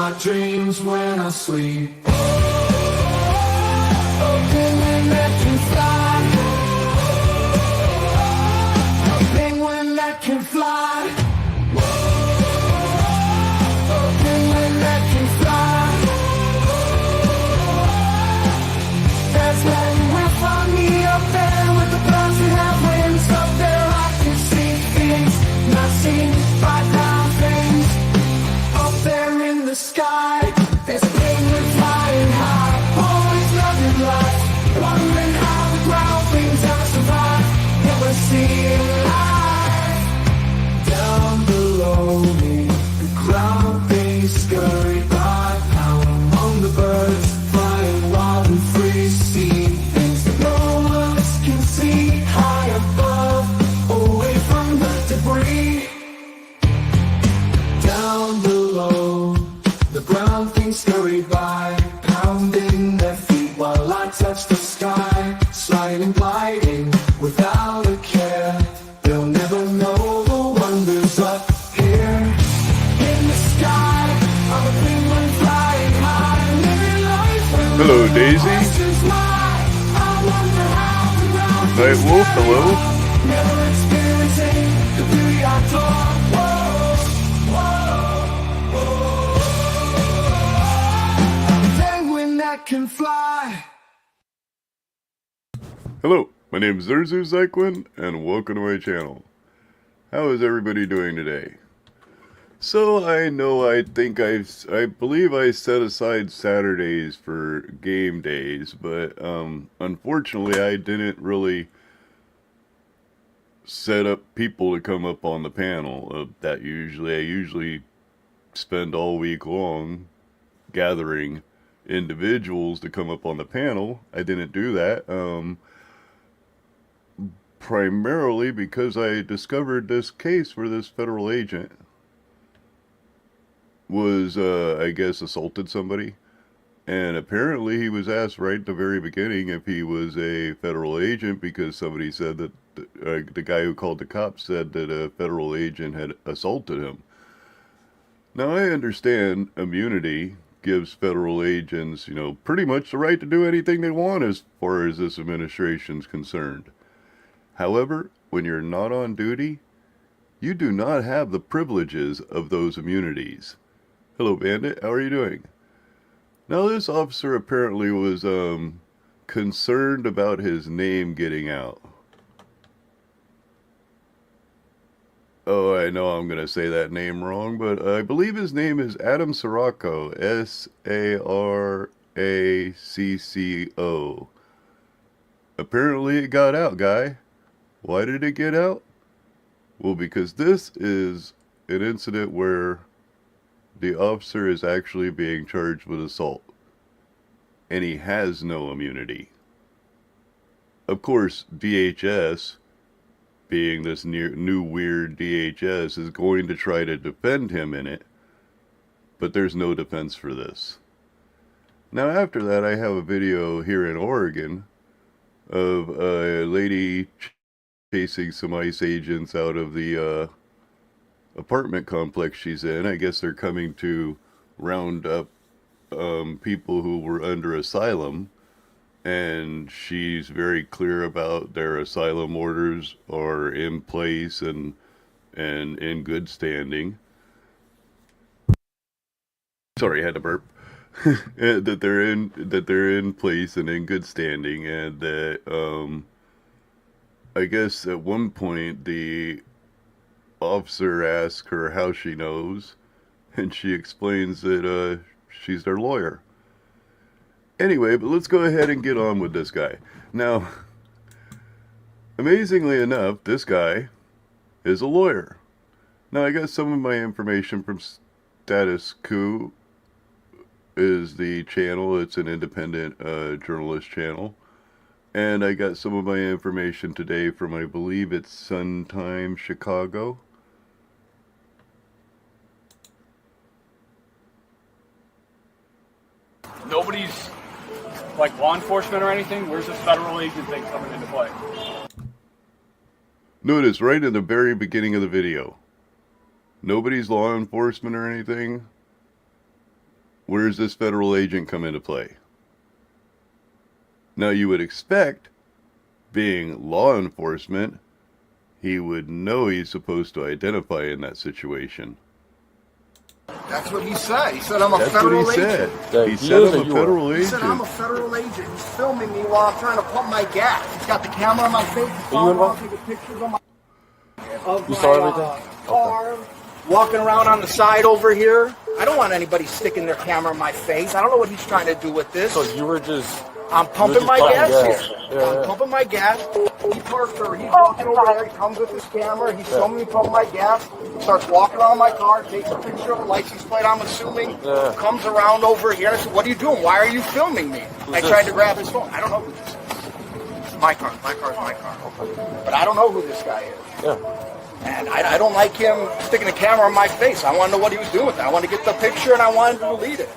my dreams when I sleep. A penguin that can fly. A penguin that can fly. A penguin that can fly. That's when you will find me up there with the clouds that have wings. Up there I can see things not seen by ground things. Up there in the sky, there's a penguin flying high, always loving life, wondering how the ground things ever survive. Never seeing life. Down below me, the ground things scurry by, out among the birds, flying wild and free, seeing things that no one else can see. High above, away from the debris. Down below, the ground things scurry by, pounding their feet while I touch the sky, sliding, gliding, without a care. They'll never know the wonders up here. In the sky, I'm a penguin flying high, living life when Hello, Daisy. Night Wolf, hello. Never experiencing the beauty I thought. Penguin that can fly. Hello, my name is Zurzu Zyklin, and welcome to my channel. How is everybody doing today? So I believe I set aside Saturdays for game days, but unfortunately I didn't really set up people to come up on the panel. I usually spend all week long gathering individuals to come up on the panel. I didn't do that. Primarily because I discovered this case where this federal agent was, I guess, assaulted somebody. And apparently he was asked right at the very beginning if he was a federal agent because somebody said that the guy who called the cops said that a federal agent had assaulted him. Now I understand immunity gives federal agents, pretty much the right to do anything they want as far as this administration's concerned. However, when you're not on duty, you do not have the privileges of those immunities. Hello, Bandit. How are you doing? Now, this officer apparently was concerned about his name getting out. Oh, I know I'm going to say that name wrong, but I believe his name is Adam Saracco. S-A-R-A-C-C-O. Apparently it got out, guy. Why did it get out? Well, because this is an incident where the officer is actually being charged with assault. And he has no immunity. Of course, DHS, being this new weird DHS, is going to try to defend him in it. But there's no defense for this. Now after that, I have a video here in Oregon of a lady chasing some ICE agents out of the apartment complex she's in. I guess they're coming to round up people who were under asylum, and she's very clear about their asylum orders are in place and in good standing. Sorry, I had to burp. that they're in place and in good standing, and that I guess at one point the officer asks her how she knows, and she explains that she's their lawyer. Anyway, but let's go ahead and get on with this guy. Now, amazingly enough, this guy is a lawyer. Now, I got some of my information from Status Quo is the channel. It's an independent journalist channel. And I got some of my information today from, I believe it's Sun Time Chicago. Nobody's like law enforcement or anything. Where's this federal agent thing coming into play? Notice right in the very beginning of the video, nobody's law enforcement or anything. where's this federal agent come into play? Now you would expect, being law enforcement, he would know he's supposed to identify in that situation. That's what he said. He said I'm a That's federal what he agent. said. He said I'm a federal He said I'm a agent. federal agent. He's filming me while I'm trying to pump my gas. He's got the camera on my face. He's following around, taking pictures of my car, walking around on the side over here. I don't want anybody sticking their camera in my face. I don't know what he's trying to do with this. So you were just... I'm pumping my pumping gas gas. here. Yeah, I'm yeah. pumping my gas. He parks there. He's walking over there. He comes with his camera. He's filming me pumping my gas. Starts walking around my car. Takes a picture of the license plate, I'm assuming. Yeah. Comes around over here. I said, what are you doing? Why are you filming me? I tried to grab his phone. I don't know who this is. It's my car. My car's my car. But I don't know who this guy is. Yeah. And I don't like him sticking a camera in my face. I want to know what he was doing with it. I want to get the picture and I wanted to delete it.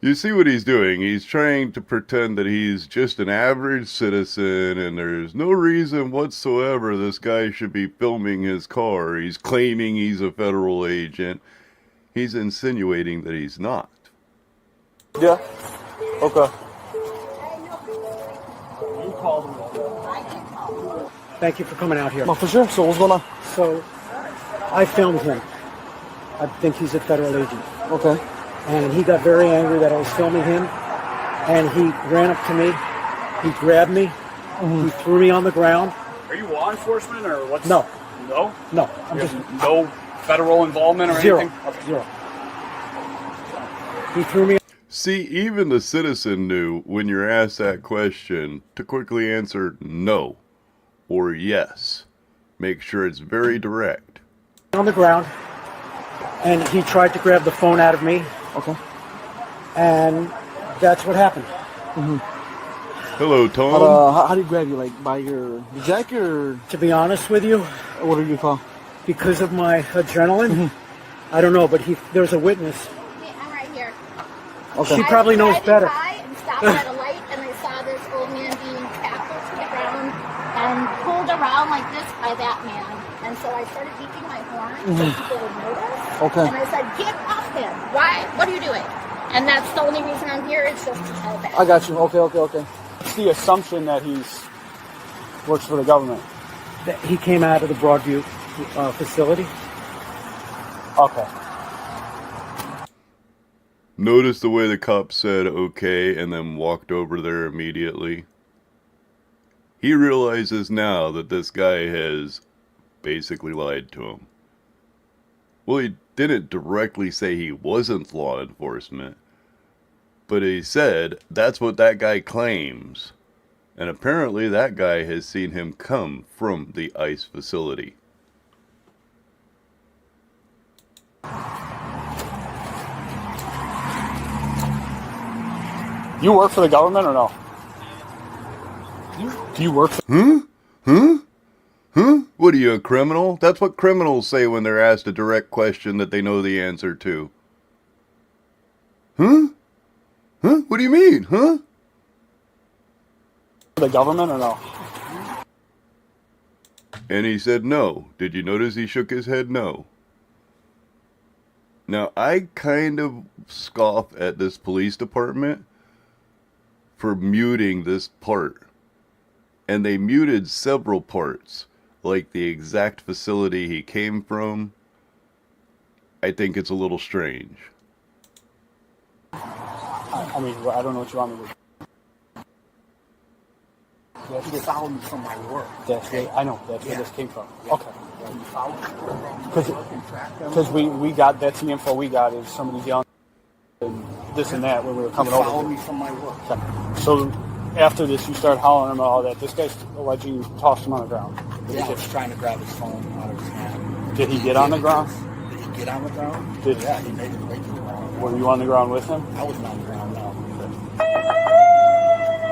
You see what he's doing? He's trying to pretend that he's just an average citizen and there's no reason whatsoever this guy should be filming his car. He's claiming he's a federal agent. He's insinuating that he's not. Yeah. Okay. You called him. Thank you for coming out here. Oh, for sure. So what's going on? So, I filmed him. I think he's a federal agent. Okay. And he got very angry that I was filming him. And he ran up to me. He grabbed me. He threw me on the ground. Are you law enforcement or what's? No. No? No, I'm You just have no federal involvement or zero. anything? Okay. Zero. He threw me. See, even the citizen knew when you're asked that question to quickly answer no or yes. Make sure it's very direct. On the ground, and he tried to grab the phone out of me, Okay. and that's what happened. Hello, But, Tom. how do you grab you? Like by your jacket or To be honest with you, what do you call? because of my adrenaline, I don't know, but there's a witness. Hey, I'm right here. Okay. She probably knows better. I was driving by and stopped at a light, and I saw this old man being tackled around and pulled around like this by that man. And so I started beeping my horn so people would notice. Okay. And I said, "Get off him! Why? What are you doing?" And that's the only reason I'm here. It's just to tell that. I got you. Okay. It's the assumption that he's works for the government. That he came out of the Broadview facility. Okay. Notice the way the cop said okay and then walked over there immediately. He realizes now that this guy has basically lied to him. Well, he didn't directly say he wasn't law enforcement, but he said that's what that guy claims. And apparently that guy has seen him come from the ICE facility. You work for the government or no? Do you work for... What are you, a criminal? That's what criminals say when they're asked a direct question that they know the answer to. What do you mean, the government or no? And he said no. Did you notice he shook his head no? Now, I kind of scoff at this police department for muting this part. And they muted several parts, like the exact facility he came from. I think it's a little strange. I mean, I don't know what you want me to do. He followed me from my work. That's where, I know, that's where this came from. Okay. He followed me from my work. Because we got, that's the info we got is somebody's young and this and that when we were He coming followed over. me from my work. So after this, you start hollering about all that. This guy's alleging you tossed him on the ground. Yeah, I was trying to grab his phone out of his hand. Did he get on the ground? Did he get on the ground? Did- Yeah, he made his way to the ground. Were you on the ground with him? I wasn't on the ground, no.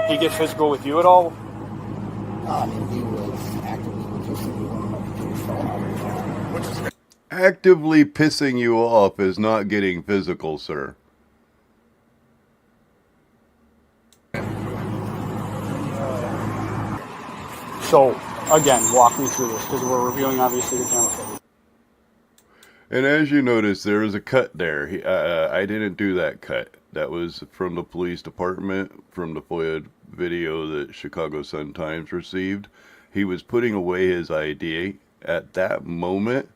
He get physical with you at all? I mean, he was actively resisting me when I took his phone out of his hand. Which is Actively pissing you off is not getting physical, sir. So, again, walk me through this because we're reviewing obviously the camera footage. And as you notice, there was a cut there. I didn't do that cut. That was from the police department, from the FOIA video that Chicago Sun-Times received. He was putting away his ID. At that moment,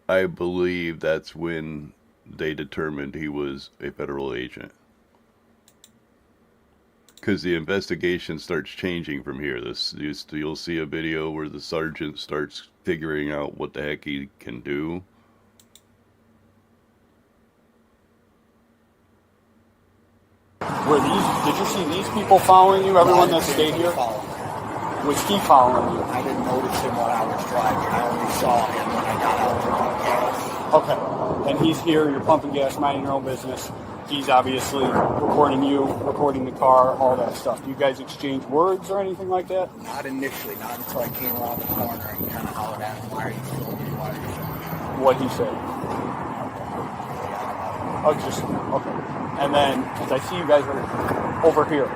I believe that's when they determined he was a federal agent. Because the investigation starts changing from here. You'll see a video where the sergeant starts figuring out what the heck he can do. Did you see these people following you? Everyone that stayed here? Was he following you? I didn't notice him when I was driving. I only saw him when I got out to pump gas. Okay. And he's here, you're pumping gas, minding your own business. He's obviously recording you, recording the car, all that stuff. Do you guys exchange words or anything like that? Not initially, not until I came around the corner and kind of hollered at him, why are you filming me? Why are you filming me? What'd he say? Oh, just, okay. And then, because I see you guys are over here.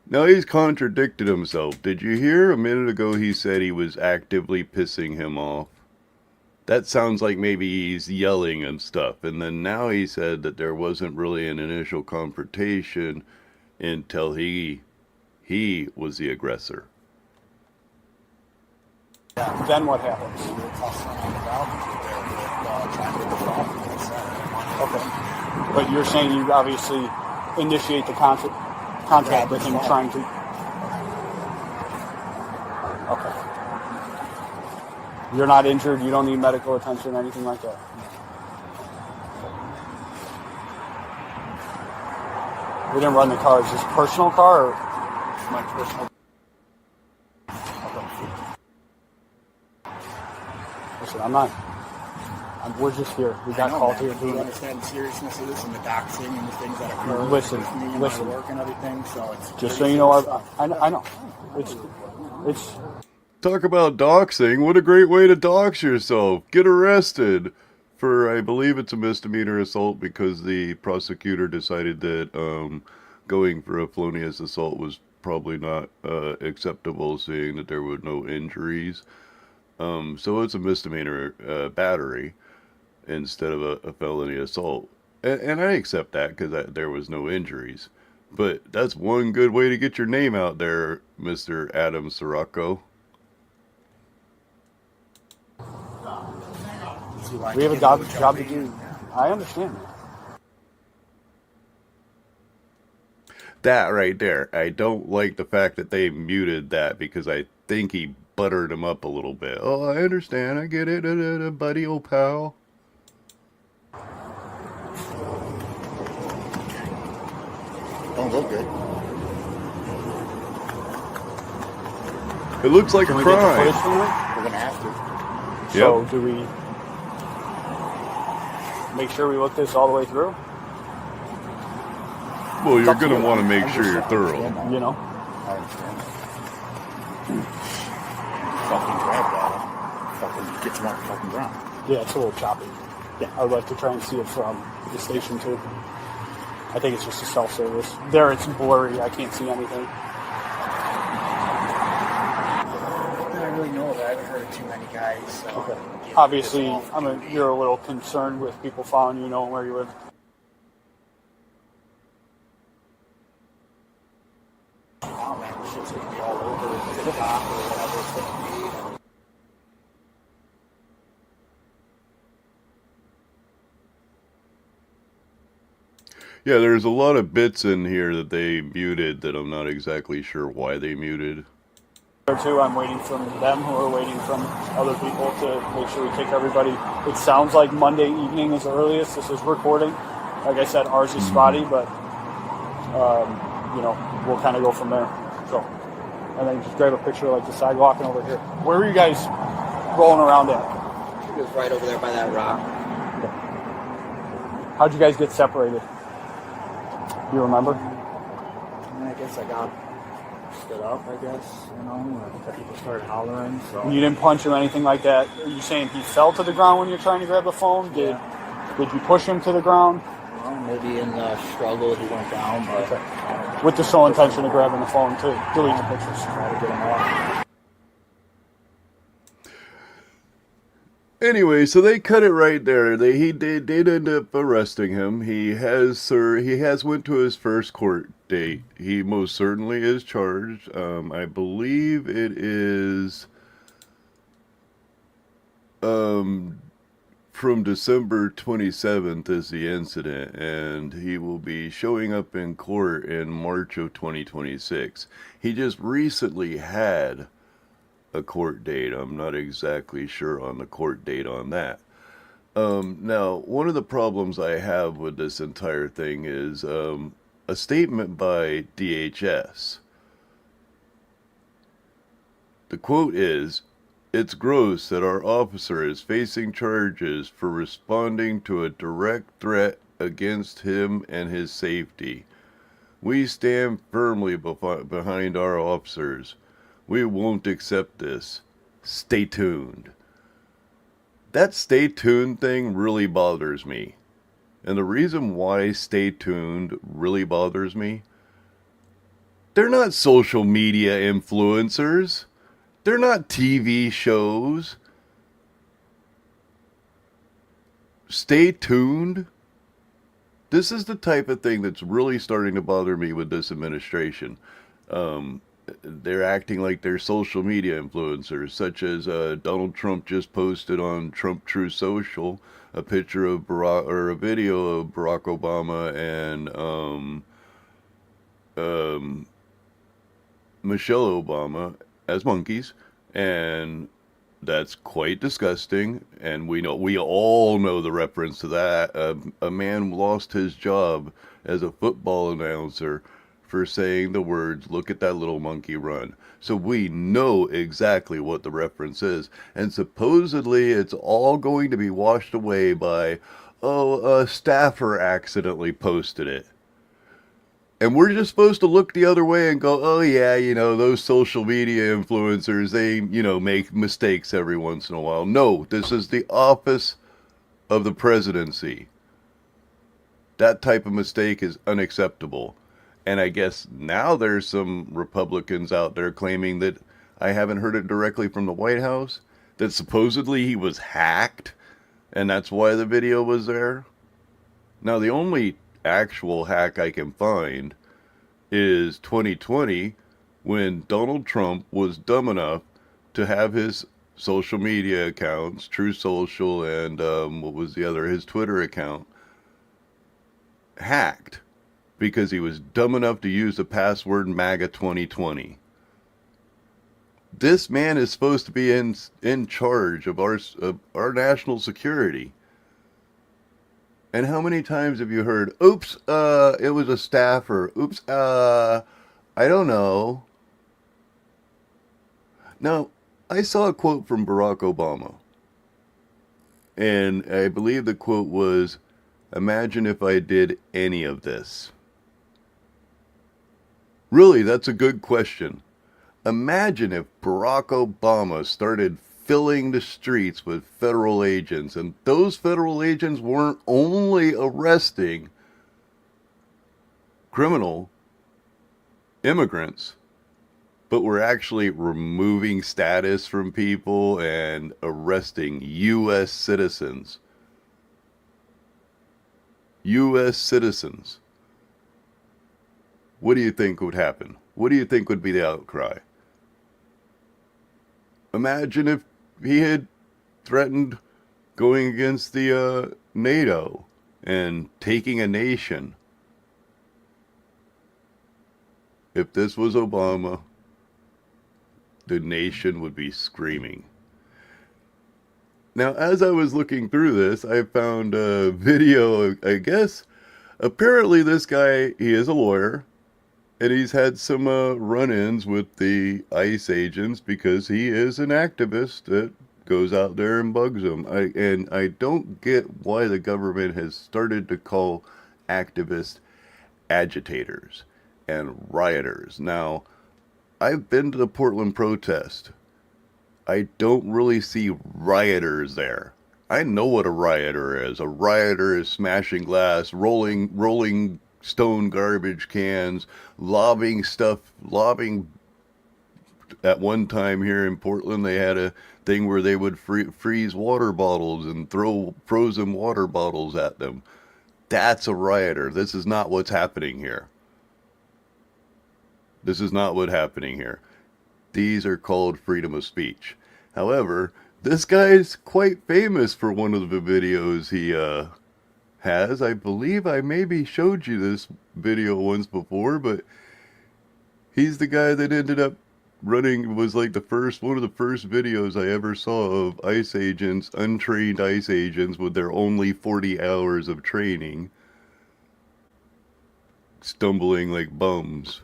Now he's contradicted himself. Did you hear a minute ago he said he was actively pissing him off? That sounds like maybe he's yelling and stuff. And then now he said that there wasn't really an initial confrontation until he was the aggressor. Yeah. Then what happens? Okay. But you're saying you obviously initiate the contact with him trying to... Okay. You're not injured, you don't need medical attention, anything like that? We didn't run the car. Is this a personal car or? It's my personal. Listen, we're just here. We got called here. Do you understand the seriousness of this and the doxing and the things that occur Listen, with me and my work and everything? So it's Just so you know, I know. It's Talk about doxing. What a great way to dox yourself. Get arrested for, I believe it's a misdemeanor assault because the prosecutor decided that going for a felonious assault was probably not acceptable, seeing that there were no injuries. So it's a misdemeanor battery instead of a felony assault. And I accept that because there was no injuries. But that's one good way to get your name out there, Mr. Adam Sirocco. we have a job to do. I understand that. That right there. I don't like the fact that they muted that because I think he buttered him up a little bit. Oh, I understand. I get it. Buddy, old pal. don't look good. It looks like Can a we get the crime. footage from that? We're gonna have to. So do we make sure we look this all the way through? Well, you're going to want to make sure you're thorough. You know? I understand. Fucking grab that. Fucking get you off the fucking ground. Yeah, it's a little choppy. Yeah, I would like to try and see it from the station too. I think it's just a self-service. There, it's blurry. I can't see anything. I don't really know that. I haven't heard of too many guys. So Okay. Obviously, you're a little concerned with people following you, knowing where you live. Oh man, this shit's gonna be all over TikTok or whatever it's gonna be. Yeah, there's a lot of bits in here that they muted that I'm not exactly sure why they muted. Or two, I'm waiting from them who are waiting from other people to make sure we take everybody. It sounds like Monday evening is the earliest. This is recording. Like I said, ours is spotty, but we'll kind of go from there. So, and then just grab a picture like the sidewalk and over here. Where are you guys rolling around at? It was right over there by that rock. How'd you guys get separated? You remember? And I guess I got stood up, I guess, and people started hollering, so. You didn't punch him or anything like that? Are you saying he fell to the ground when you're trying to grab the phone? Did you push him to the ground? Well, maybe in the struggle he went down, but With the sole intention of grabbing the phone to delete the pictures. try to get him off. Anyway, so they cut it right there. They did end up arresting him. He has went to his first court date. He most certainly is charged. I believe it is from December 27th is the incident, and he will be showing up in court in March of 2026. He just recently had a court date. I'm not exactly sure on the court date on that. Now, one of the problems I have with this entire thing is a statement by DHS. The quote is, "It's gross that our officer is facing charges for responding to a direct threat against him and his safety. We stand firmly behind our officers. We won't accept this. Stay tuned." That stay tuned thing really bothers me. And the reason why stay tuned really bothers me, they're not social media influencers. They're not TV shows. Stay tuned. This is the type of thing that's really starting to bother me with this administration. They're acting like they're social media influencers, such as Donald Trump just posted on Trump True Social a picture of a video of Barack Obama and Michelle Obama as monkeys, and that's quite disgusting. And we all know the reference to that. A man lost his job as a football announcer for saying the words, "Look at that little monkey run." So we know exactly what the reference is. And supposedly it's all going to be washed away by, a staffer accidentally posted it. And we're just supposed to look the other way and go, oh yeah, those social media influencers, they, make mistakes every once in a while. No, this is the office of the presidency. That type of mistake is unacceptable. And I guess now there's some Republicans out there claiming that, I haven't heard it directly from the White House, that supposedly he was hacked, and that's why the video was there. Now, the only actual hack I can find is 2020, when Donald Trump was dumb enough to have his social media accounts, True Social and his Twitter account, hacked. Because he was dumb enough to use the password MAGA 2020. This man is supposed to be in charge of our national security. And how many times have you heard, oops, it was a staffer. Oops, I don't know. Now, I saw a quote from Barack Obama. And I believe the quote was, "Imagine if I did any of this." Really, that's a good question. Imagine if Barack Obama started filling the streets with federal agents, and those federal agents weren't only arresting criminal immigrants, but were actually removing status from people and arresting U.S. citizens. U.S. citizens. What do you think would happen? What do you think would be the outcry? Imagine if he had threatened going against the NATO and taking a nation. If this was Obama, the nation would be screaming. Now, as I was looking through this, I found a video, I guess. Apparently this guy, he is a lawyer. And he's had some run-ins with the ICE agents because he is an activist that goes out there and bugs them. I don't get why the government has started to call activists agitators and rioters. Now, I've been to the Portland protest. I don't really see rioters there. I know what a rioter is. A rioter is smashing glass, rolling stone garbage cans, lobbing at one time here in Portland, they had a thing where they would freeze water bottles and throw frozen water bottles at them. That's a rioter. This is not what's happening here. This is not what's happening here. These are called freedom of speech. However, this guy's quite famous for one of the videos he has. I believe I maybe showed you this video once before, but he's the guy that ended up running, was like one of the first videos I ever saw of ICE agents, untrained ICE agents with their only 40 hours of training, stumbling like bums.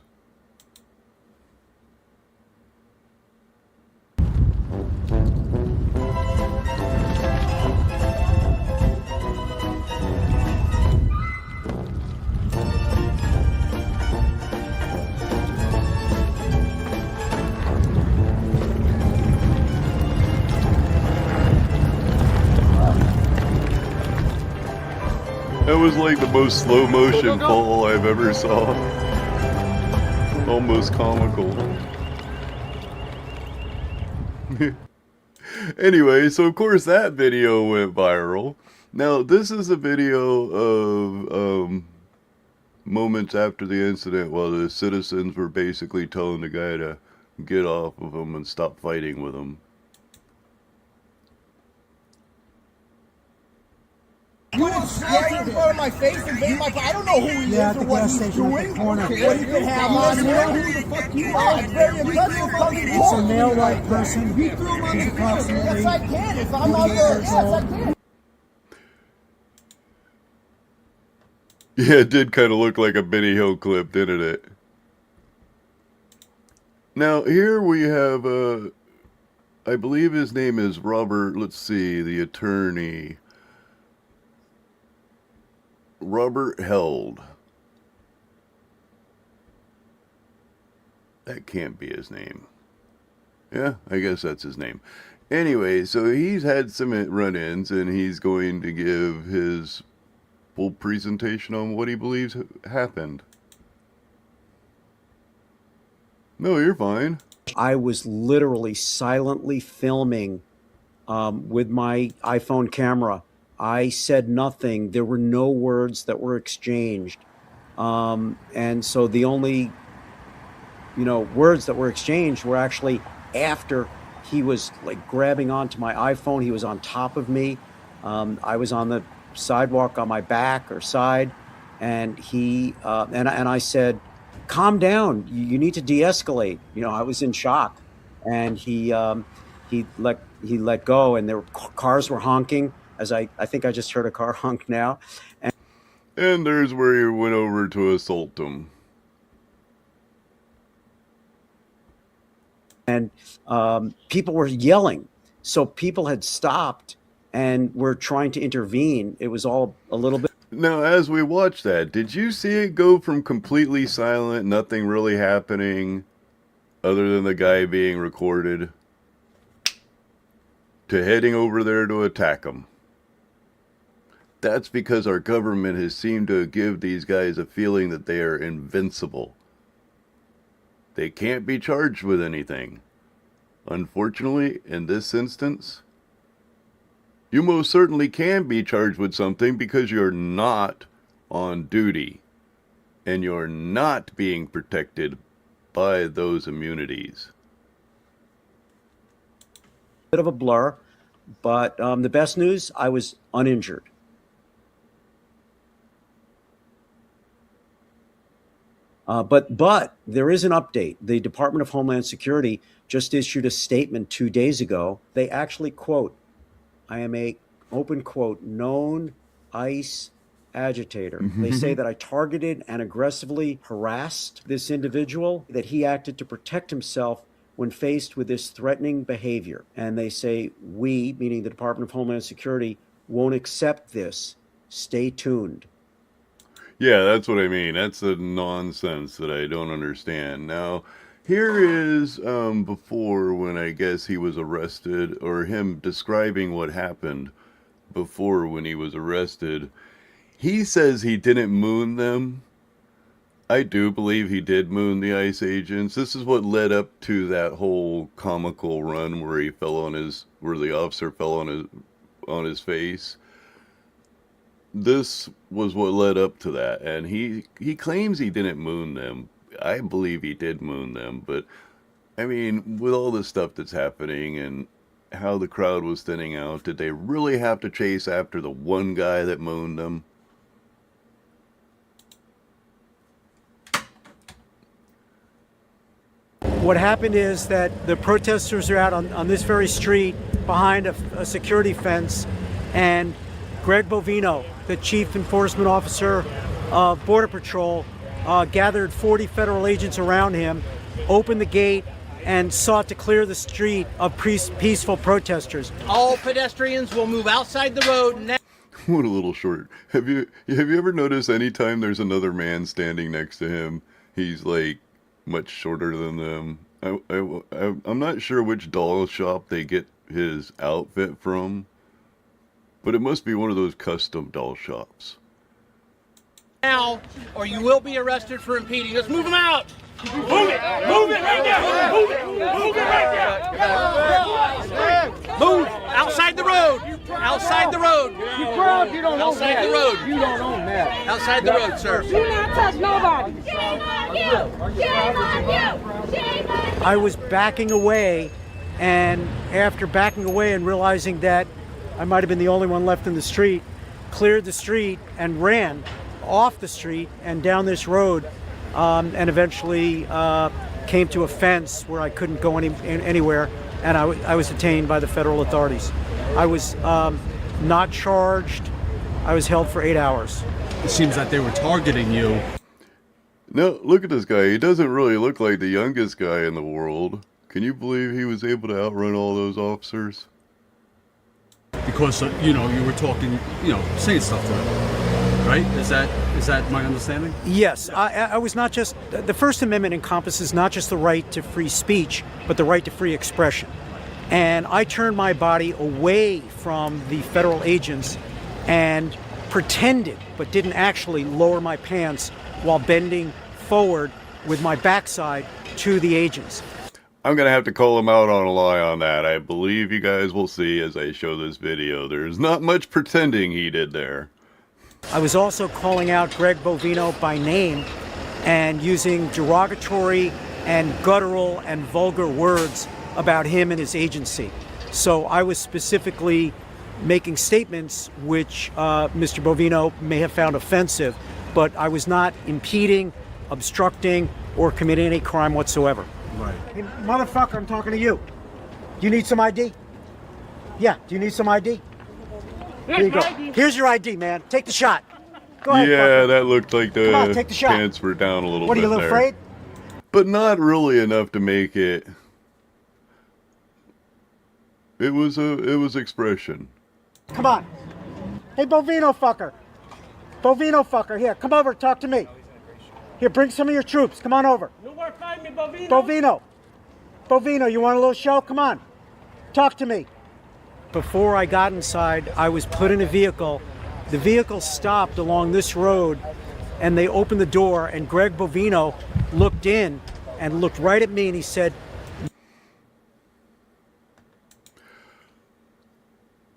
That was like the most slow motion fall I've ever saw. Almost comical. Anyway, so of course that video went viral. Now this is a video of moments after the incident while the citizens were basically telling the guy to get off of him and stop fighting with him. Yeah, you put in my face and made my. I don't know who he is or what he's doing. What he could have on him. Who the fuck you are? It's very impressive. It's a male-like person. He threw him on He's the approximately Yes, I can. If I'm not 48 there, years yes, I old. can. Yeah, it did kind of look like a Benny Hill clip, didn't it? Now, here we have, I believe his name is Robert, let's see, the attorney. Robert Held. That can't be his name. Yeah, I guess that's his name. Anyway, so he's had some run-ins, and he's going to give his full presentation on what he believes happened. No, you're fine. I was literally silently filming with my iPhone camera. I said nothing. There were no words that were exchanged. And so the only, words that were exchanged were actually after he was like grabbing onto my iPhone. He was on top of me. I was on the sidewalk on my back or side. And he, and I said, calm down. You need to de-escalate. I was in shock. And he let go, and there were cars were honking. As I think I just heard a car honk now. And there's where he went over to assault him. And people were yelling. So people had stopped and were trying to intervene. It was all a little bit. Now, as we watched that, did you see it go from completely silent, nothing really happening, other than the guy being recorded, to heading over there to attack him? That's because our government has seemed to give these guys a feeling that they are invincible. They can't be charged with anything. Unfortunately, in this instance, you most certainly can be charged with something because you're not on duty and you're not being protected by those immunities. Bit of a blur, but the best news, I was uninjured. But there is an update. The Department of Homeland Security just issued a statement 2 days ago. They actually quote, I am a, open quote, known ICE agitator. They say that I targeted and aggressively harassed this individual, that he acted to protect himself when faced with this threatening behavior. And they say we, meaning the Department of Homeland Security, won't accept this. Stay tuned. Yeah, that's what I mean. That's the nonsense that I don't understand. Now, here is before when I guess he was arrested, or him describing what happened before when he was arrested. He says he didn't moon them. I do believe he did moon the ICE agents. This is what led up to that whole comical run where he fell on where the officer fell on his face. This was what led up to that, and he claims he didn't moon them. I believe he did moon them, but I mean, with all this stuff that's happening and how the crowd was thinning out, did they really have to chase after the one guy that mooned them? What happened is that the protesters are out on this very street behind a security fence, and Greg Bovino, the chief enforcement officer of Border Patrol, gathered 40 federal agents around him, opened the gate, and sought to clear the street of peaceful protesters. All pedestrians will move outside the road now. What a little short. Have you ever noticed anytime there's another man standing next to him, he's like much shorter than them? I'm not sure which doll shop they get his outfit from, but it must be one of those custom doll shops. Now, or you will be arrested for impeding. Let's move them out. Move it! Move it right now! Move it! Move it right now! Move! Outside the road! Outside the road! You proud you don't own that? Outside the road! You don't own that. Outside the road, sir. Do not touch nobody. Shame on you! Shame on you! Shame on you! I was backing away, and after backing away and realizing that I might have been the only one left in the street, cleared the street and ran off the street and down this road, and eventually came to a fence where I couldn't go anywhere, and I was detained by the federal authorities. I was not charged. I was held for 8 hours. It seems that they were targeting you. No, look at this guy. He doesn't really look like the youngest guy in the world. Can you believe he was able to outrun all those officers? Because, you know, you were talking, you know, saying stuff to them, right? Is that my understanding? Yes, I was not just, the First Amendment encompasses not just the right to free speech, but the right to free expression. And I turned my body away from the federal agents and pretended, but didn't actually lower my pants while bending forward with my backside to the agents. I'm going to have to call him out on a lie on that. I believe you guys will see as I show this video. There's not much pretending he did there. I was also calling out Greg Bovino by name and using derogatory and guttural and vulgar words about him and his agency. So I was specifically making statements which Mr. Bovino may have found offensive, but I was not impeding, obstructing, or committing any crime whatsoever. Right. Hey, motherfucker, I'm talking to you. Do you need some ID? Yeah, do you need some ID? Here you go. Here's your ID, man. Take the shot. Go ahead. Yeah, fucker. that looked like the Come on, take the shot. pants were down a little What are bit you, a little there. afraid? But not really enough to make it. It was expression. Come on. Hey, Bovino fucker. Bovino fucker, here, come over, talk to me. Here, bring some of your troops. Come on over. You want to find me, Bovino? Bovino. Bovino, you want a little show? Come on. Talk to me. Before I got inside, I was put in a vehicle. The vehicle stopped along this road, and they opened the door, and Greg Bovino looked in and looked right at me, and he said,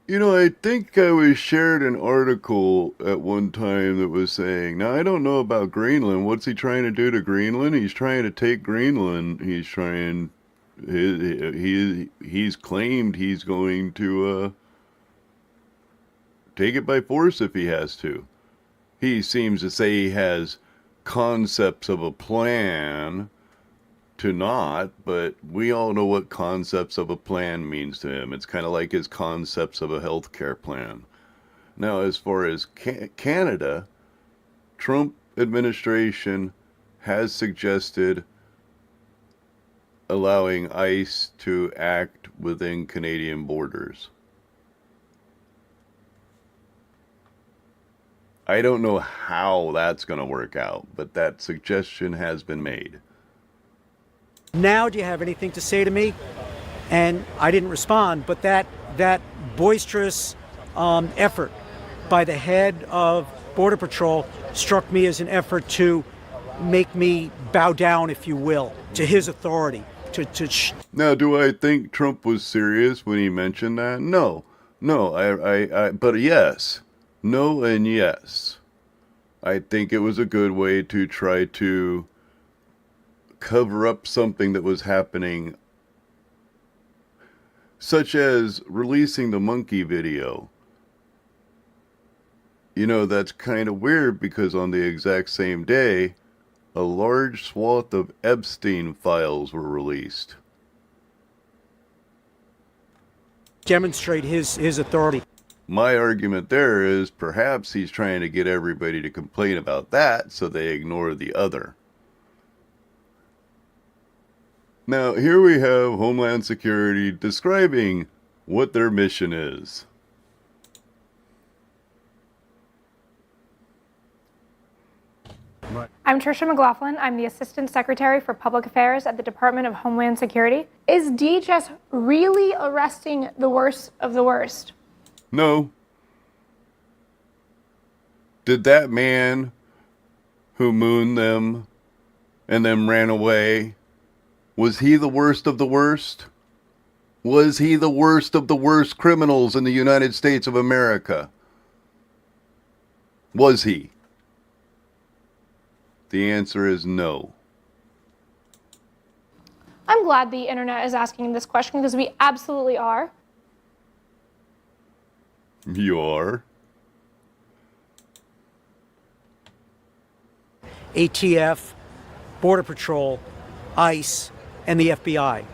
You know, I think I was shared an article at one time that was saying, now I don't know about Greenland. What's he trying to do to Greenland? He's trying to take Greenland. He's trying, he's claimed he's going to take it by force if he has to. He seems to say he has concepts of a plan to not, but we all know what concepts of a plan means to him. It's kind of like his concepts of a healthcare plan. Now, as far as Canada, Trump administration has suggested allowing ICE to act within Canadian borders. I don't know how that's going to work out, but that suggestion has been made. now do you have anything to say to me? And I didn't respond, but that boisterous effort by the head of Border Patrol struck me as an effort to make me bow down, if you will, to his authority. Now, do I think Trump was serious when he mentioned that? No. But yes. No and yes. I think it was a good way to try to cover up something that was happening, such as releasing the monkey video. You know, that's kind of weird because on the exact same day, a large swath of Epstein files were released. Demonstrate his authority. My argument there is perhaps he's trying to get everybody to complain about that so they ignore the other. Now, here we have Homeland Security describing what their mission is. I'm Tricia McLaughlin. I'm the Assistant Secretary for Public Affairs at the Department of Homeland Security. Is DHS really arresting the worst of the worst? No. Did that man who mooned them and then ran away, was he the worst of the worst? Was he the worst of the worst criminals in the United States of America? Was he? The answer is no. I'm glad the internet is asking this question because we absolutely are. You are? ATF, Border Patrol, ICE, and the FBI.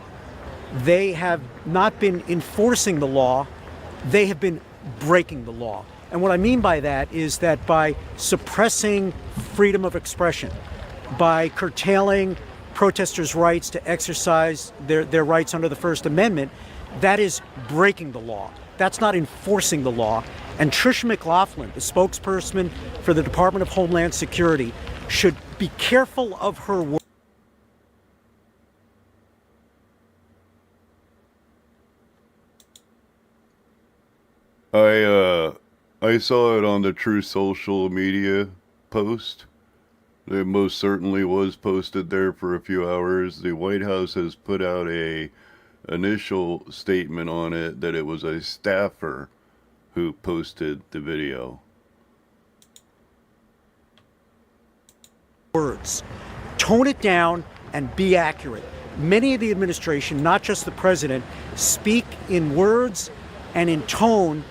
They have not been enforcing the law, they have been breaking the law. And what I mean by that is that by suppressing freedom of expression, by curtailing protesters' rights to exercise their rights under the First Amendment, that is breaking the law. That's not enforcing the law. And Tricia McLaughlin, the spokesperson for the Department of Homeland Security, should be careful of her words. I saw it on the True Social Media post. It most certainly was posted there for a few hours. The White House has put out a initial statement on it that it was a staffer who posted the video. Words. Tone it down and be accurate. Many of the administration, not just the president, speak in words and in tone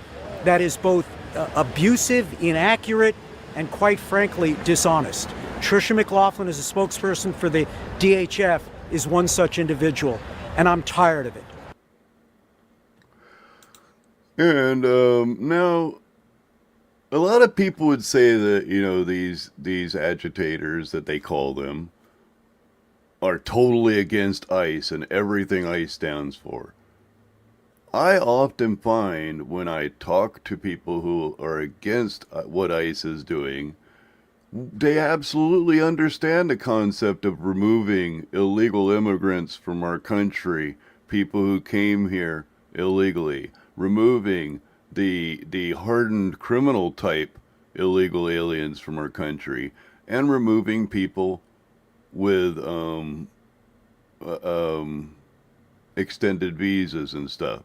that is both abusive, inaccurate, and quite frankly, dishonest. Tricia McLaughlin, as a spokesperson for the DHF, is one such individual, and I'm tired of it. And now, a lot of people would say that, you know, these agitators, that they call them, are totally against ICE and everything ICE stands for. I often find when I talk to people who are against what ICE is doing, they absolutely understand the concept of removing illegal immigrants from our country, people who came here illegally, removing the hardened criminal type illegal aliens from our country, and removing people with extended visas and stuff.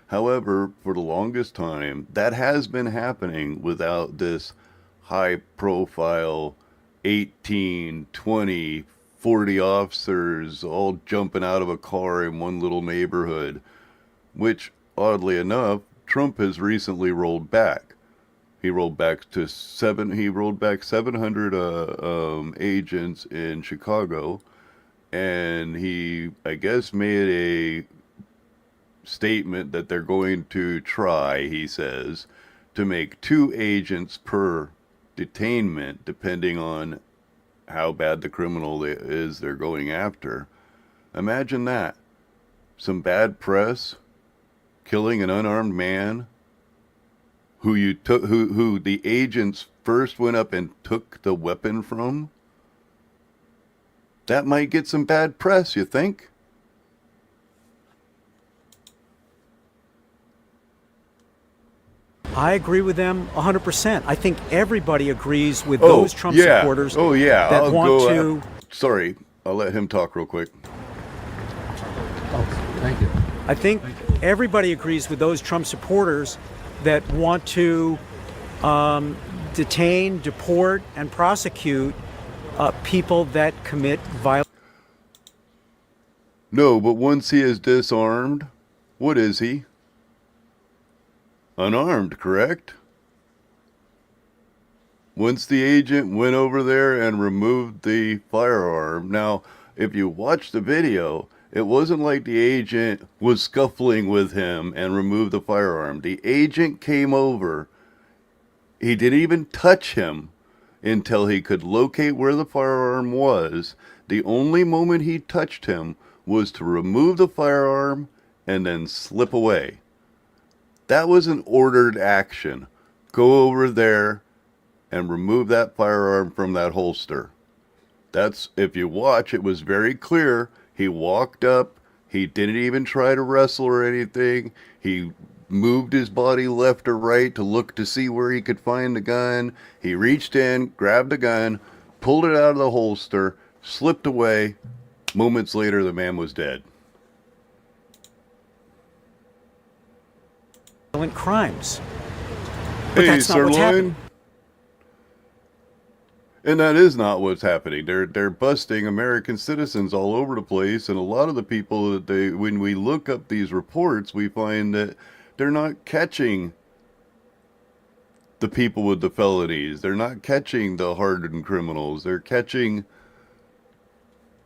However, for the longest time, that has been happening without this high-profile 18, 20, 40 officers all jumping out of a car in one little neighborhood, which, oddly enough, Trump has recently rolled back. He rolled back 700 agents in Chicago, and he, I guess, made a statement that they're going to try, he says, to make 2 agents per detainment, depending on how bad the criminal is they're going after. Imagine that. Some bad press, killing an unarmed man who who the agents first went up and took the weapon from. That might get some bad press, you think? I agree with them 100%. I think everybody agrees with Oh, those Trump yeah. supporters Oh, yeah. that I'll want go to. Sorry, I'll let him talk real quick. Oh, thank you. I think everybody agrees with those Trump supporters that want to detain, deport, and prosecute people that commit violence. No, but once he is disarmed, what is he? Unarmed, correct? Once the agent went over there and removed the firearm. Now, if you watch the video, it wasn't like the agent was scuffling with him and removed the firearm. The agent came over. He didn't even touch him until he could locate where the firearm was. The only moment he touched him was to remove the firearm and then slip away. That was an ordered action. Go over there and remove that firearm from that holster. That's, if you watch, it was very clear. He walked up. He didn't even try to wrestle or anything. He moved his body left or right to look to see where he could find the gun. He reached in, grabbed the gun, pulled it out of the holster, slipped away. Moments later, the man was dead. Violent crimes. But Hey, that's not what's happening. Sirloin. And that is not what's happening. They're busting American citizens all over the place, and a lot of the people that when we look up these reports, we find that they're not catching the people with the felonies. They're not catching the hardened criminals. They're catching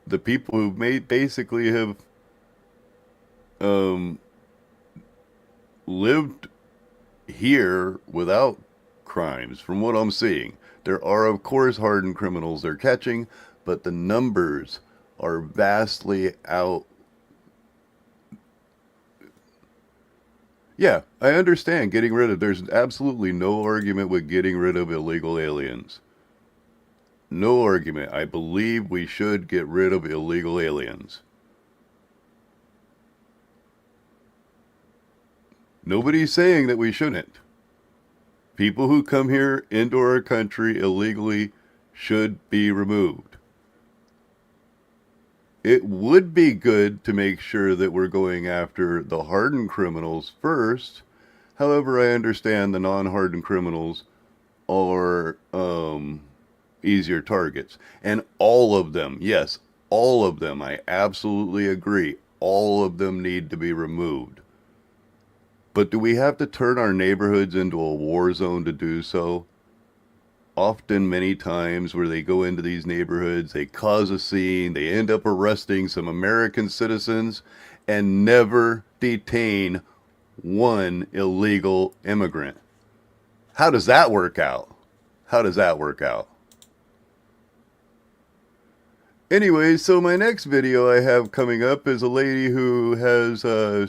the people who basically have lived here without crimes, from what I'm seeing. There are, of course, hardened criminals they're catching, but the numbers are vastly out. Yeah, I understand getting rid of, there's absolutely no argument with getting rid of illegal aliens. No argument. I believe we should get rid of illegal aliens. Nobody's saying that we shouldn't. People who come here into our country illegally should be removed. It would be good to make sure that we're going after the hardened criminals first. However, I understand the non-hardened criminals are easier targets. And all of them, yes, all of them, I absolutely agree, all of them need to be removed. But do we have to turn our neighborhoods into a war zone to do so? Often, many times, where they go into these neighborhoods, they cause a scene, they end up arresting some American citizens and never detain one illegal immigrant. How does that work out? How does that work out? Anyway, so my next video I have coming up is a lady who has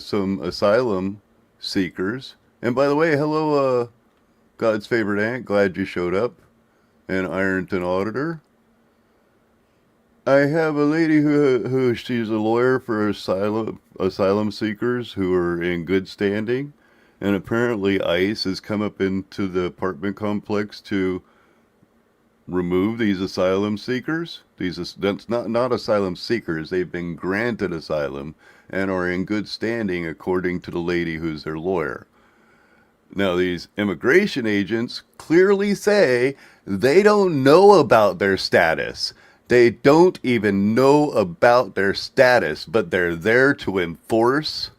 some asylum seekers. And by the way, hello, God's favorite aunt, glad you showed up. And Ironton Auditor. I have a lady who she's a lawyer for asylum seekers who are in good standing. And apparently ICE has come up into the apartment complex to remove these asylum seekers. That's not asylum seekers. They've been granted asylum and are in good standing according to the lady who's their lawyer. Now, these immigration agents clearly say they don't know about their status. They don't even know about their status, but they're there to enforce.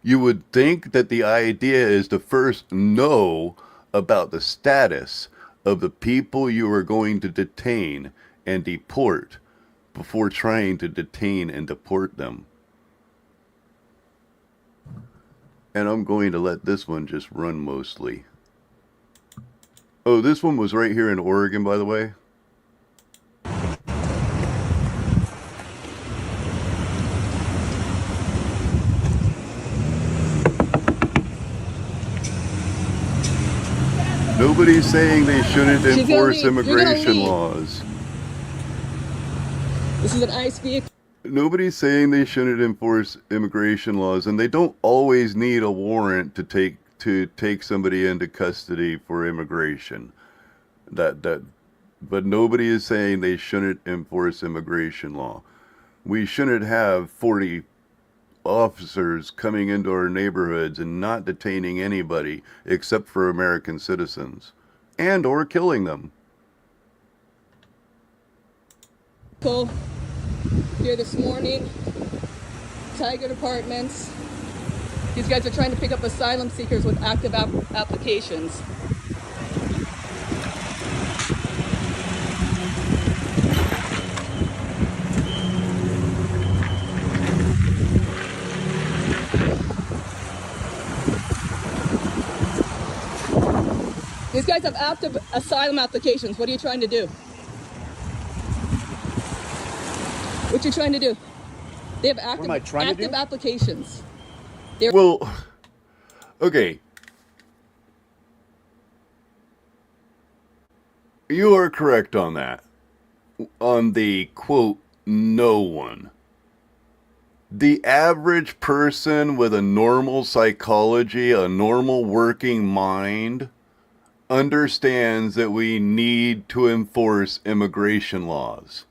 You would think that the idea is to first know about the status of the people you are going to detain and deport before trying to detain and deport them. And I'm going to let this one just run mostly. Oh, this one was right here in Oregon, by the way. Nobody's saying they shouldn't enforce immigration laws. This is an ICE vehicle. Nobody's saying they shouldn't enforce immigration laws, and they don't always need a warrant to take somebody into custody for immigration. But nobody is saying they shouldn't enforce immigration law. We shouldn't have 40 officers coming into our neighborhoods and not detaining anybody except for American citizens, and or killing them. Here this morning, Tiger Apartments. These guys are trying to pick up asylum seekers with active applications. These guys have active asylum applications. What are you trying to do? What you trying to do? They have active applications. Well, okay. You are correct on that. On the quote, no one. The average person with a normal psychology, a normal working mind, understands that we need to enforce immigration laws.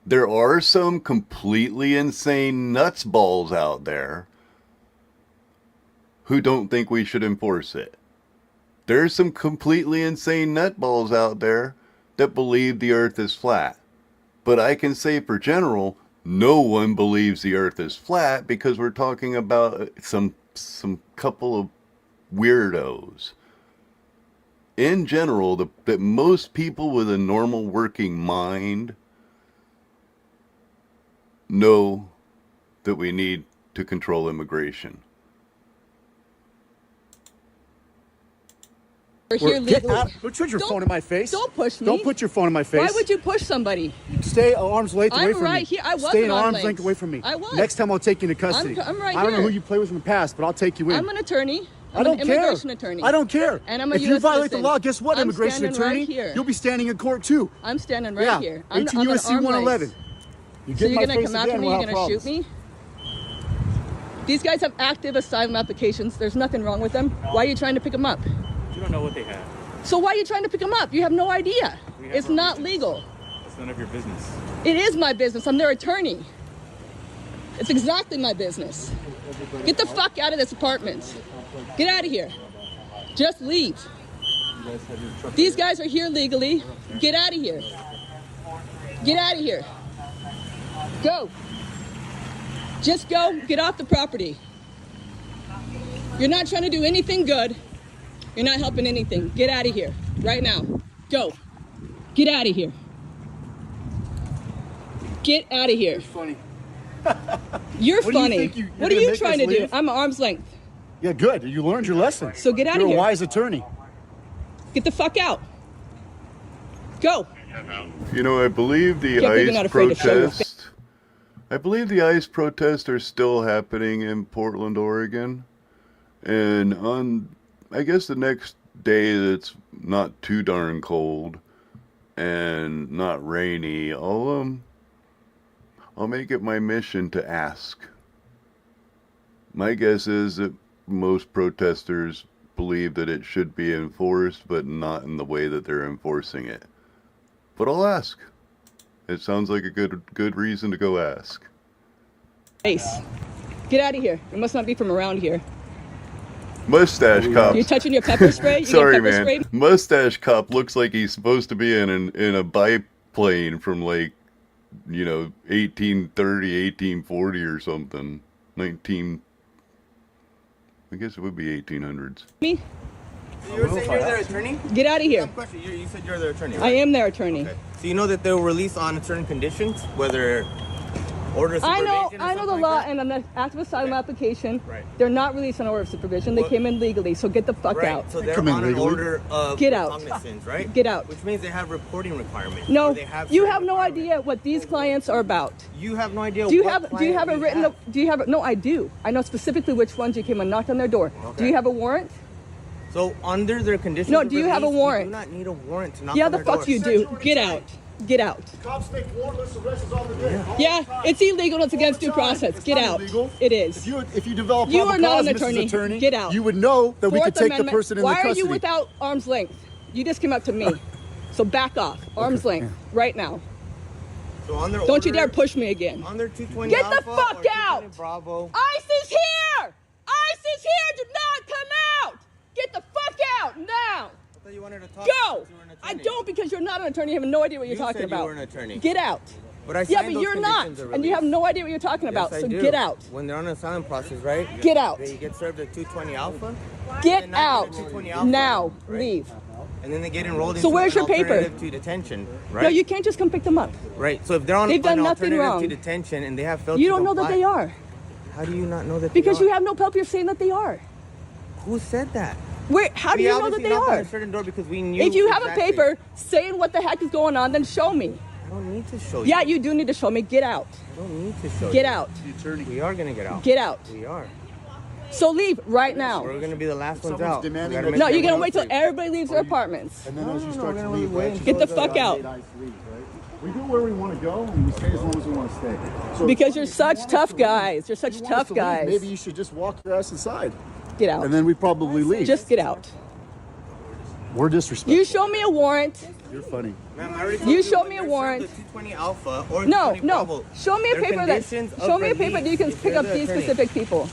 There are some completely insane nutsballs out there who don't think we should enforce it. There's some completely insane nutballs out there that believe the earth is flat. But I can say for general, no one believes the earth is flat, because we're talking about some couple of weirdos. In general, that most people with a normal working mind know that we need to control immigration. We're here legally. Don't put your phone in my face. Don't push me. Don't put your phone in my face. Why would you push somebody? Stay arm's length away I'm from right me. here. I was Stay an an arm's arm's length away from me. I was. Next time I'll take you into custody. I'm right I don't know here. who you played with in the past, but I'll take you in. I'm an attorney. I don't an care. Immigration attorney. I don't care. And I'm a if US you violate citizen. the law, guess what, I'm immigration standing attorney? right here. You'll be standing in court too. I'm standing right yeah. here. 18 I'm USC an arm 111. length. You So get you're my gonna face come after again, me? we'll You're have gonna shoot problems. me? These guys have active asylum applications. There's nothing wrong with them. Why are you trying to pick them up? You don't know what they have. So why are you trying to pick them up? You have no idea. It's not legal. It's none of your business. It is my business. I'm their attorney. It's exactly my business. Get the fuck out of this apartment. Get out of here. Just leave. These guys are here legally. Get out of here. Get out of here. Go. Just go. Get off the property. You're not trying to do anything good. You're not helping anything. Get out of here. Right now. Go. Get out of here. Get out of here. Funny. You're What do you funny. think you're What are gonna you make trying us to do? leave? I'm arm's length. Yeah, good. You learned your lesson. So get out You're of here. a wise attorney. Get the fuck out. Go. You know, I believe the Can't believe you're ICE not afraid to show your protests. I believe the ICE protests are still happening in Portland, Oregon. And on, I guess the next day that's not too darn cold and not rainy, I'll make it my mission to ask. My guess is that most protesters believe that it should be enforced, but not in the way that they're enforcing it. But I'll ask. It sounds like a good reason to go ask. Face. Get out of here. You must not be from around here. Mustache cop. You're touching your pepper spray? You Sorry, get pepper man. spray? Mustache cop looks like he's supposed to be in a biplane from, like, you know, 1830, 1840 or something. I guess it would be 1800s. Me? So you were saying you're their attorney? Get out of here. Question. You said you're their attorney, right? I am their attorney. Okay. So you know that they'll release on certain conditions, whether order of I supervision know the like law, that? and on the active asylum application, Right. they're not released on order of supervision. They came in legally, so get the fuck Right. out. So they're on an order of Get out. cognizance, right? Get out. Which means they have reporting requirements. No, or they have you certain have no idea what these clients are about. You have no idea. Do you what have a client we written? have. Do you have? No, I do. I know specifically which ones you came and knocked on their door. Do Okay. you have a warrant? So under their conditions. No, of do you have a release, warrant? You do not need a warrant to knock Yeah, on the their fuck doors. you do. Get out. Get out. Cops make warrantless arrests all the day. Yeah, it's illegal. It's against due process. Get out. It is. If you develop You are probable not cause, an Mrs. attorney. Get out. you would know that we Fourth could take Amendment. the person in Why the custody. are you without arm's length? You just came up to me. So back off. Arm's length. Right now. So on their Don't you order- dare push me again. On their 220 Get the Alpha fuck or 220 out! Bravo. ICE is here! ICE is here! Do not come out! Get the fuck out now! I thought you wanted to talk Go! since you were an I attorney. don't, because you're not an attorney. You have no idea what you're You talking said you about. were an attorney. Get out. But I Yeah, signed but those you're not, conditions of and you have release. no idea what you're talking about. Yes, I So do. get out. When they're on an asylum process, right? Get out. They get served a 220 Alpha. Get And then out 220 Alpha, now. right? Leave. And then they get enrolled So into where's an your paper? alternative to detention, right? No, you can't just come pick them up. Right. So if they're on They've done an nothing alternative wrong. to detention and they have failed You to don't know that comply- they are. How do you not know that Because they you are? have no paper saying that they are. Who said that? Wait, how do We you know that obviously they knocked on are? a certain door because we knew If you have exactly. a paper saying what the heck is going on, then show me. I don't need to show you. Yeah, you do need to show me. Get out. I don't need to show you. Get out. We are gonna get out. Get out. We are. So leave right now. We're gonna be the last ones Someone's out. We demanding gotta that make No, sure you're gonna everyone wait till else everybody leaves their apartments. And then as you No, start we're to gonna leave, be right, waiting. Get the those fuck are out. unpaid ICE leaves, right? We go where we want to go, and we stay as long as we want to stay. So Because if you're you such want us tough to leave, guys. You're such if you want us tough to leave, guys. Maybe you should just walk your ass inside, Get out. and then we probably leave. Just get out. We're disrespectful. You show me a warrant. You're funny. Ma'am, I already told You you show when me a they're served warrant. the 220 Alpha or No, 220 no. Bravo, Show me a their paper that. conditions of Show me a paper that you can release, pick if up you're the these attorney. specific people.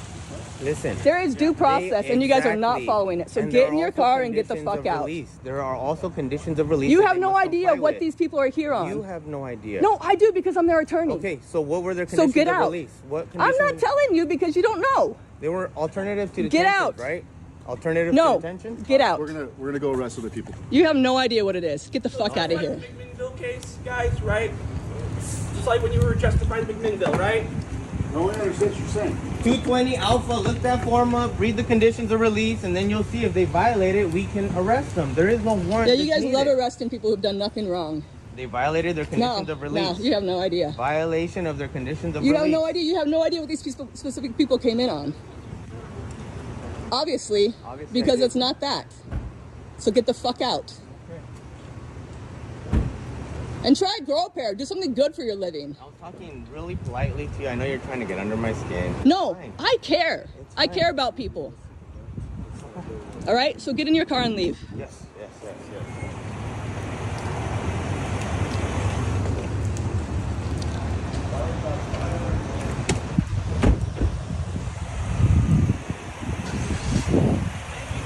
Listen. There is due process, and you guys are not Exactly. following it. So And get there in are your also car and get the conditions fuck of out. release. There are also conditions of release. You that have they no must idea comply what with. these people are here on. You have no idea. No, I do because I'm their attorney. Okay, so what were their So conditions get of out. release? What I'm conditions? not telling you because you don't know. They were alternative to Get detention, out. right? Alternative No, to detention? get out. We're gonna go arrest other people. You have no idea what it is. Get the fuck out of here. McMinnville case, guys, right? Just like when you were justified in McMinnville, right? No one understands what you're saying. 220 Alpha, look that form up, read the conditions of release, and then you'll see if they violate it, we can arrest them. There is no warrant. Yeah, you that's guys love needed. arresting people who've done nothing wrong. They violated their No, conditions of release. no, you have no idea. Violation of their conditions of You release. have no idea. You have no idea what these people, specific people came in on. Obviously, Obviously because I it's did. not that. So get the fuck out. And try to grow a pair. Do something good for your living. I was talking really politely to you. I know you're trying to get under my skin. No, Fine. I care. I care about people. All right, so get in your car and leave. Yes, yes, yes, yes.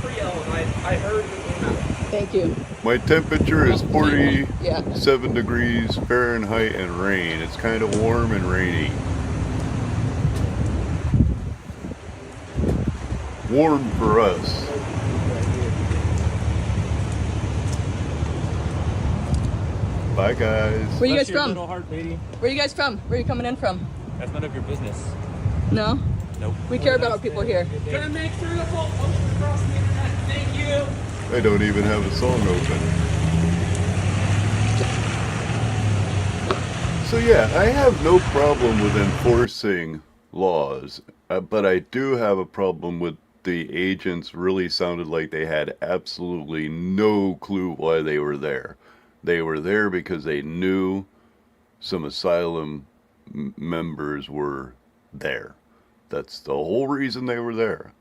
For yelling. I heard it came out. Thank you. My temperature is 47 Yeah. degrees Fahrenheit and rain. It's kind of warm and rainy. Warm for us. Bye, guys. Where you guys Bless your from? little heart, baby. Where you guys from? Where are you coming in from? That's none of your business. No? Nope. We care about our people here. Gonna make sure to post across the internet. Thank you. I don't even have a song open. So yeah, I have no problem with enforcing laws, but I do have a problem with the agents really sounded like they had absolutely no clue why they were there. They were there because they knew some asylum members were there. That's the whole reason they were there.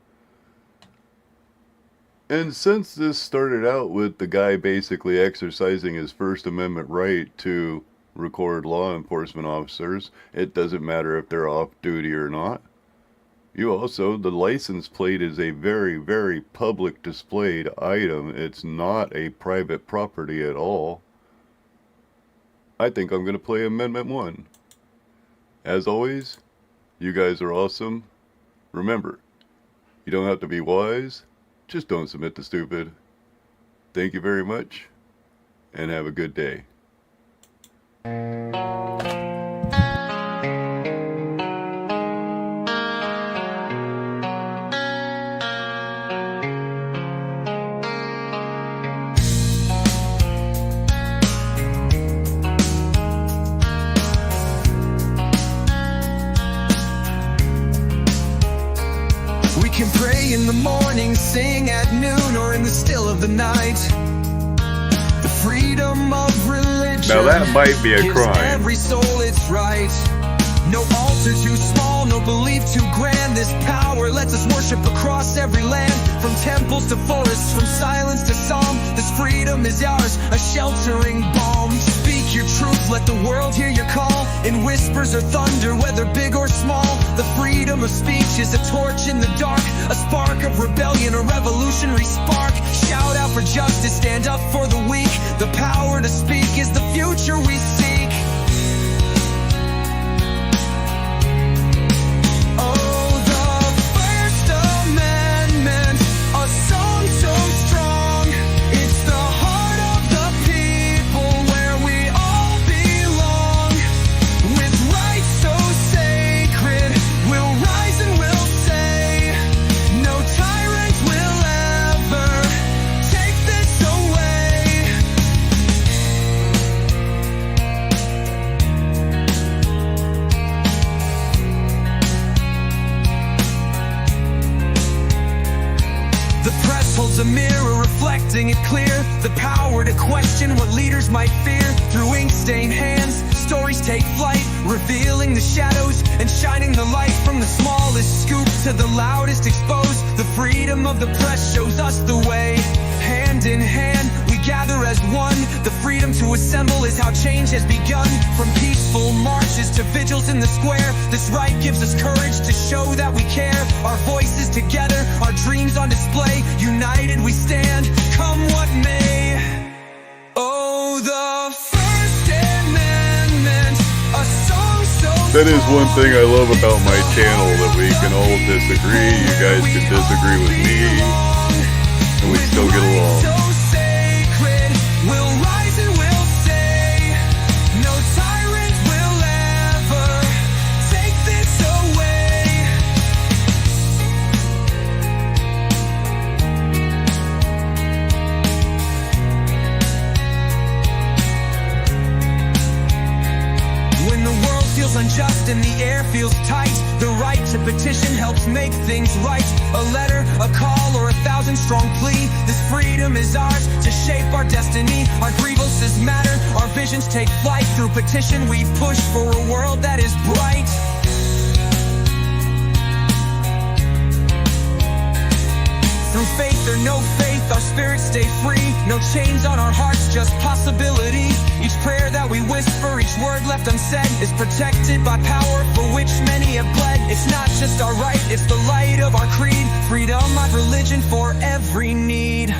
And since this started out with the guy basically exercising his First Amendment right to record law enforcement officers, it doesn't matter if they're off duty or not. You also, the license plate is a very, very public displayed item. It's not a private property at all. I think I'm going to play Amendment 1. As always, you guys are awesome. Remember, you don't have to be wise. Just don't submit to stupid. Thank you very much, and have a good day. We can pray in the morning, sing at noon, or in the still of the night. The freedom of religion Now that might be a Gives crime. every soul its right. No altar too small, no belief too grand. This power lets us worship across every land. From temples to forests, from silence to psalm. This freedom is ours, a sheltering balm. Speak your truth, let the world hear your call. In whispers or thunder, whether big or small. The freedom of speech is a torch in the dark. A spark of rebellion, a revolutionary spark. Shout out for justice, stand up for the weak. The power to speak is the future we seek. A mirror reflecting it clear. The power to question what leaders might fear. Through ink-stained hands, stories take flight, revealing the shadows and shining the light. From the smallest scoop to the loudest exposed, the freedom of the press shows us the way. Hand in hand, we gather as one. The freedom to assemble is how change has begun. From peaceful marches to vigils in the square, this right gives us courage to show that we care. Our voices together, our dreams on display. United we stand, come what may. Oh, the First Amendment, a song so That is one thing I love about my channel, that we can all disagree. You guys can disagree with me, and we still get along. so sacred. We'll rise and we'll say, no tyrant will ever take this away. When the world feels unjust and the air feels tight, the right to petition helps make things right. A letter, a call, or 1,000-strong plea. This freedom is ours to shape our destiny. Our grievances matter, our visions take flight. Through petition we push for a world that is bright. Through faith or no faith, our spirits stay free. No chains on our hearts, just possibility. Each prayer that we whisper, each word left unsaid, is protected by power for which many have bled. It's not just our right, it's the light of our creed. Freedom, our religion for every need.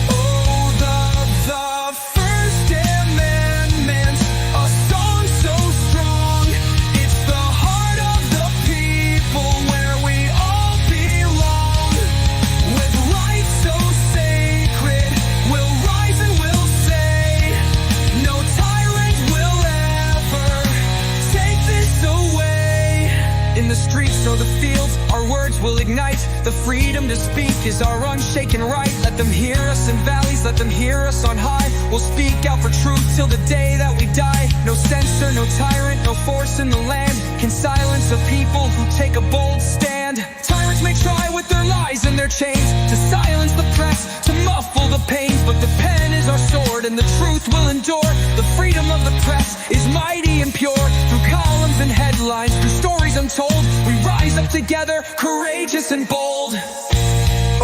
Oh, the First Amendment, a song so strong. It's the heart of the people where we all belong. With rights so sacred, we'll rise and we'll say, no tyrant will ever take this away. In the streets or the fields, our words will ignite. The freedom to speak is our unshaken right. Let them hear us in valleys, let them hear us on high. We'll speak out for truth till the day that we die. No censor, no tyrant, no force in the land can silence a people who take a bold stand. Tyrants may try with their lies and their chains to silence the press, to muffle the pains, but the pen is our sword and the truth will endure. The freedom of the press is mighty and pure. Through columns and headlines, through stories untold, we rise up together, courageous and bold.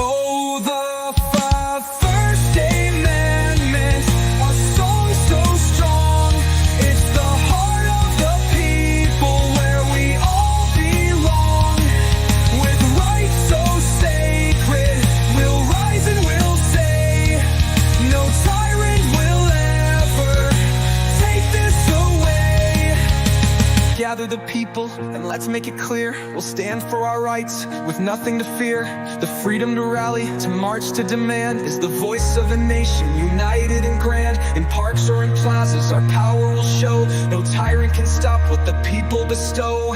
Oh, the First Amendment, a song so strong. It's the heart of the people where we all belong. With rights so sacred, we'll rise and we'll say, no tyrant will ever take this away. Gather the people and let's make it clear, we'll stand for our rights with nothing to fear. The freedom to rally, to march, to demand is the voice of a nation united and grand. In parks or in plazas, our power will show. No tyrant can stop what the people bestow.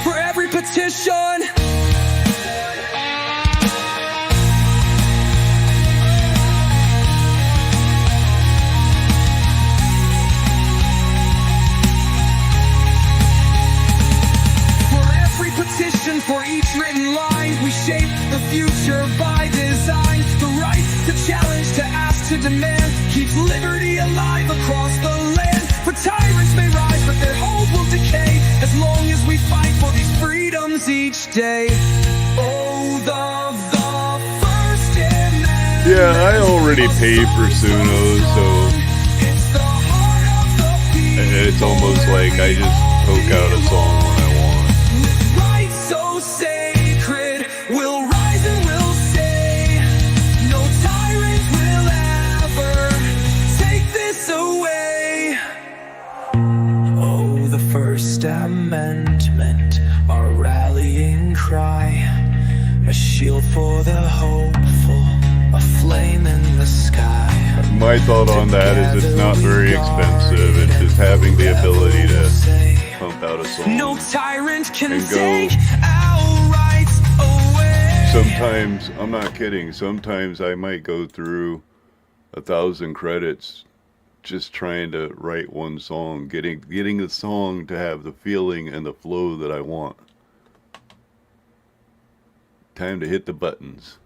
For every petition, petition for each written line, we shape the future by design. The right to challenge, to ask, to demand keeps liberty alive across the land. For tyrants may rise, but their hold will decay as long as we fight for these freedoms each day. Oh, the First Amendment. Yeah, I already paid for Suno, so it's almost like I just poke out a song when I want. Right, so sacred, we'll rise and we'll say, no tyrant will ever take this away. Oh, the First Amendment, our rallying cry, a shield for the hopeful, a flame in the sky. My thought on that is it's not very expensive. It's just having the ability to pump out a song No tyrant can and go. take our rights away. Sometimes, I'm not kidding, sometimes I might go through 1,000 credits just trying to write one song, getting the song to have the feeling and the flow that I want. Time to hit the buttons.